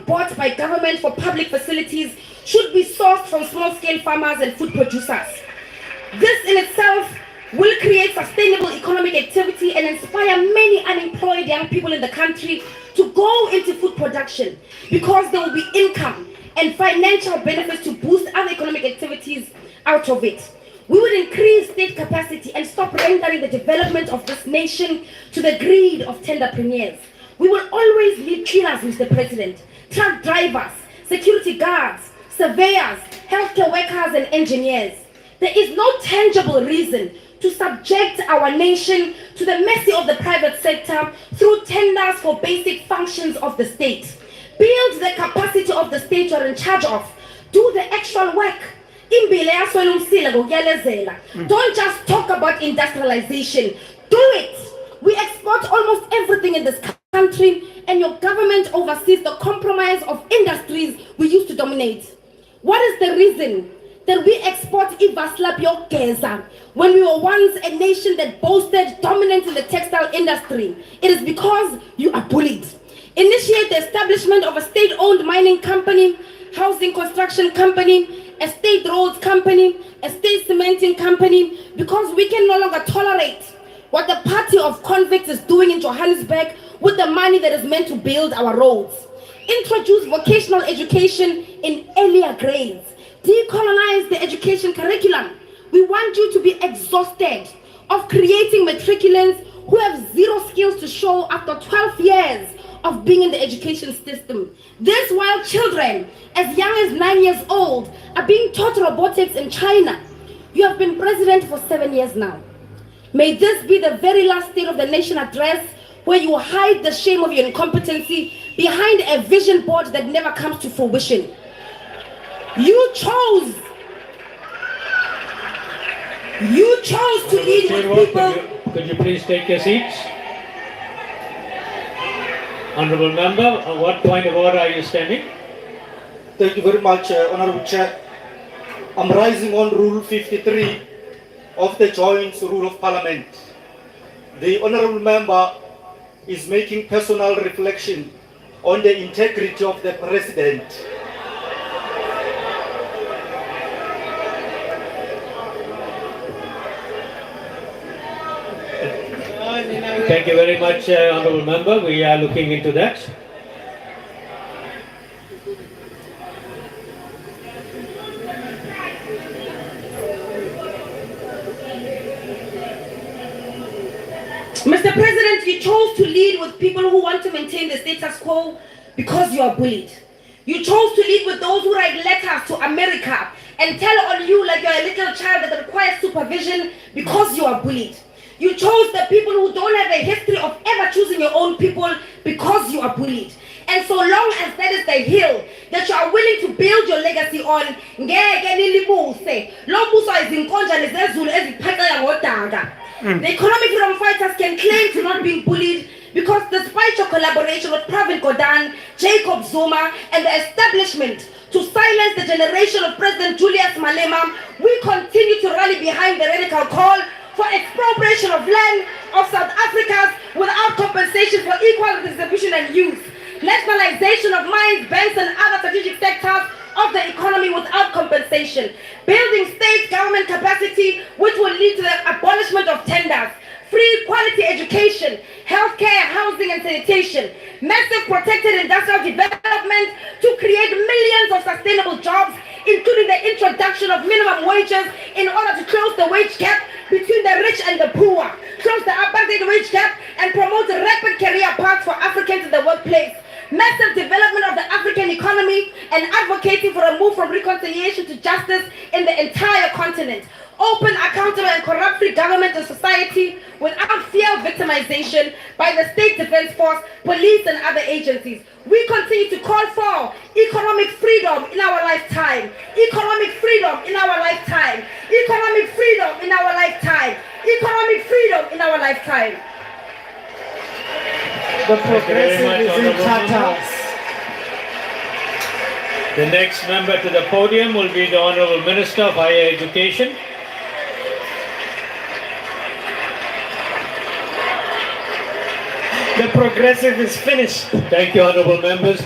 not bought by government for public facilities should be sourced from small-scale farmers and food producers. This in itself will create sustainable economic activity and inspire many unemployed young people in the country to go into food production, because there will be income and financial benefits to boost other economic activities out of it. We would increase state capacity and stop rendering the development of this nation to the greed of tenderpreneurs. We will always need cleaners, Mr. President, truck drivers, security guards, surveyors, healthcare workers, and engineers. There is no tangible reason to subject our nation to the mercy of the private sector through tenders for basic functions of the state. Build the capacity of the state you are in charge of. Do the actual work. Don't just talk about industrialization. Do it. We export almost everything in this country, and your government oversees the compromise of industries we used to dominate. What is the reason that we export Ivaslapio Geza when we were once a nation that boasted dominance in the textile industry? It is because you are bullied. Initiate the establishment of a state-owned mining company, housing construction company, a state roads company, a state cementing company, because we can no longer tolerate what the party of convicts is doing in Johannesburg with the money that is meant to build our roads. Introduce vocational education in earlier grades. Decolonize the education curriculum. We want you to be exhausted of creating matriculants who have zero skills to show after 12 years of being in the education system. This while children as young as 9 years old are being taught robotics in China. You have been president for 7 years now. May this be the very last State of the Nation address where you hide the shame of your incompetency behind a vision board that never comes to fruition. You chose to lead with people. Could you please take your seats? Honourable Member, on what point of order are you standing? Thank you very much, Honourable Chair. I'm rising on Rule 53 of the Joint Rule of Parliament. The Honourable Member is making personal reflection on the integrity of the President. Thank you very much, Honourable Member. We are looking into that. Mr. President, you chose to lead with people who want to maintain the status quo because you are bullied. You chose to lead with those who write letters to America and tell on you like you're a little child that requires supervision because you are bullied. You chose the people who don't have a history of ever choosing your own people because you are bullied. And so long as that is the hill that you are willing to build your legacy on, the economic freedom fighters can claim to not be bullied because despite your collaboration with Pravin Gordhan, Jacob Zuma, and the establishment to silence the generation of President Julius Malema, we continue to rally behind the radical call for expropriation of land of South Africans without compensation for equal distribution and use, nationalization of mines, banks, and other strategic sectors of the economy without compensation, building state government capacity which will lead to the abolishment of tenders, free quality education, healthcare, housing and sanitation, massive protected industrial development to create millions of sustainable jobs, including the introduction of minimum wages in order to close the wage gap between the rich and the poor, close the apartheid wage gap, and promote rapid career paths for Africans in the workplace. Massive development of the African economy and advocating for a move from reconciliation to justice in the entire continent. Open, accountable and corrupt-free government and society without fear of victimization by the State Defense Force, police and other agencies. We continue to call for economic freedom in our lifetime. Economic freedom in our lifetime. Economic freedom in our lifetime. Economic freedom in our lifetime. The progressive is in tatters. The next member to the podium will be the Honourable Minister of Higher Education. The progressive is finished. Thank you, Honourable Members.